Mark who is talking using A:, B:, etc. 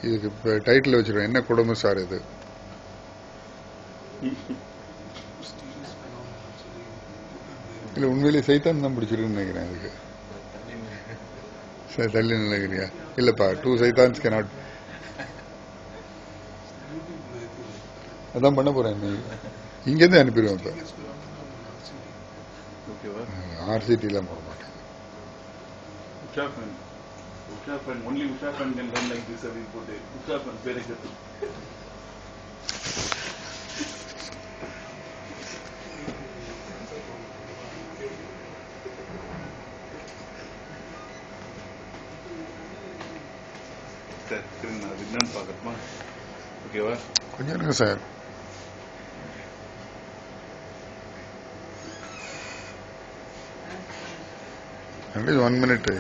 A: இதுக்கு இப்போ டைட்டில் வச்சிருக்கேன், என்ன குடும்பம் சார் இது? இல்லை உண்மையிலேயே சைத்தான் தான் பிடிச்சிருக்குன்னு நினைக்கிறேன். அதுக்கு சரி தள்ளி நிலைக்கிறியா? இல்லைப்பா, 2 சைத்தான்ஸ் கேனாட். அதான் பண்ண போகிறேன். நீ இங்கேருந்து அனுப்பிடுவேன். இப்போ ஆர்சிடிலாம் போட மாட்டேன்.
B: Usha friend, only Usha friend can run like this every day. Usha friend, very good. Sir, நான் என்னன்னு பார்க்கணுமா? ஓகேவா?
A: கொஞ்சம் இருங்க சார். At least 1 minute.